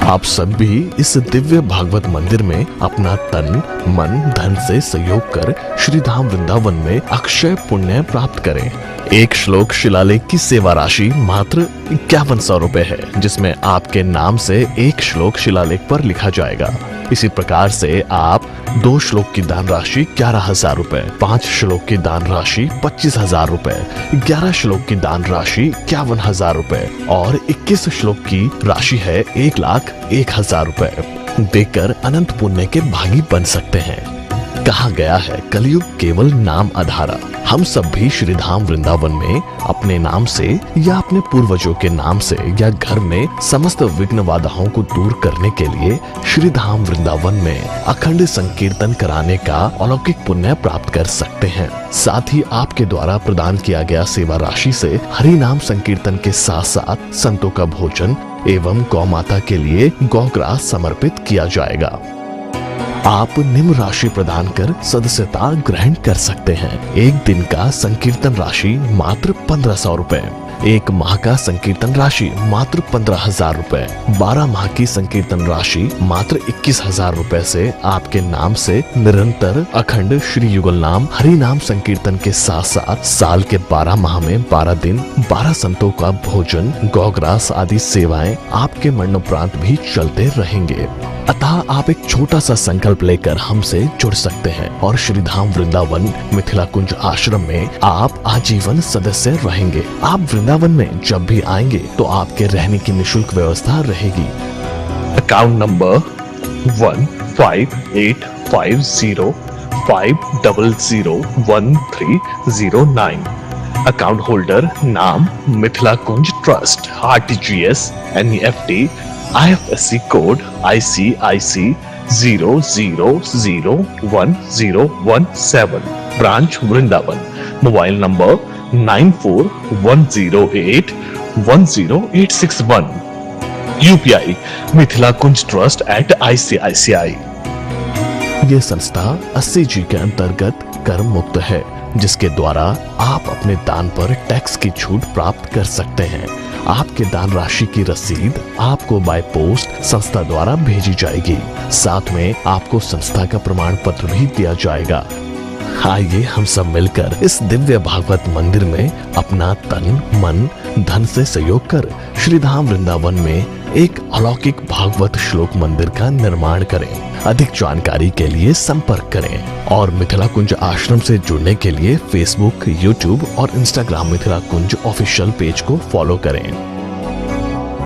आप सब भी इस दिव्य भागवत मंदिर में अपना तन मन धन से सहयोग कर श्री धाम वृंदावन में अक्षय पुण्य प्राप्त करें। एक श्लोक शिलालेख की सेवा राशि मात्र 5100 रुपए है, जिसमें आपके नाम से एक श्लोक शिलालेख पर लिखा जाएगा। इसी प्रकार से आप 2 श्लोक की दान राशि 11,000 रुपए, 5 श्लोक की दान राशि 25,000 रुपए, 11 श्लोक की दान राशि 51,000 रुपए और 21 श्लोक की राशि है 1,01,000 रुपए देकर अनंत पुण्य के भागी बन सकते हैं। कहा गया है कलयुग केवल नाम आधारा। हम सब भी श्री धाम वृंदावन में अपने नाम से या अपने पूर्वजों के नाम से या घर में समस्त विघ्न बाधाओं को दूर करने के लिए श्री धाम वृंदावन में अखंड संकीर्तन कराने का अलौकिक पुण्य प्राप्त कर सकते हैं। साथ ही आपके द्वारा प्रदान किया गया सेवा राशि से हरि नाम संकीर्तन के साथ साथ संतों का भोजन एवं गौ माता के लिए गौग्रास समर्पित किया जाएगा। आप निम्न राशि प्रदान कर सदस्यता ग्रहण कर सकते हैं। एक दिन का संकीर्तन राशि मात्र 1500 रुपए, एक माह का संकीर्तन राशि मात्र 15,000 रुपए, 12 माह की संकीर्तन राशि मात्र 21,000 रुपए से आपके नाम से निरंतर अखंड श्री युगल नाम हरि नाम संकीर्तन के साथ साथ साल के 12 माह में 12 दिन 12 संतों का भोजन गौग्रास आदि सेवाएं आपके मरणोपरांत भी चलते रहेंगे। अतः आप एक छोटा सा संकल्प लेकर हमसे जुड़ सकते हैं और श्री धाम वृंदावन मिथिला कुंज आश्रम में आप आजीवन सदस्य रहेंगे। आप वृंदावन में जब भी आएंगे तो आपके रहने की निशुल्क व्यवस्था रहेगी। Account number 1588500501309। अकाउंट होल्डर नाम Mithila Kunj trust, RTGS, NEFT, IFSC code ICIC 00010117, branch Vrindavan. Mobile number 9410810861। UPI Mithila Kunj trust @ICICI। ये संस्था 80G के अंतर्गत कर मुक्त है, जिसके द्वारा आप अपने दान पर टैक्स की छूट प्राप्त कर सकते हैं। आपके दान राशि की रसीद आपको बाय पोस्ट संस्था द्वारा भेजी जाएगी। साथ में आपको संस्था का प्रमाण पत्र भी दिया जाएगा। आइए हम सब मिलकर इस दिव्य भागवत मंदिर में अपना तन मन धन से सहयोग कर श्री धाम वृंदावन में एक अलौकिक भागवत श्लोक मंदिर का निर्माण करें। अधिक जानकारी के लिए संपर्क करें और मिथिला कुंज आश्रम से जुड़ने के लिए फेसबुक, यूट्यूब और इंस्टाग्राम मिथिला कुंज ऑफिशियल पेज को फॉलो करें।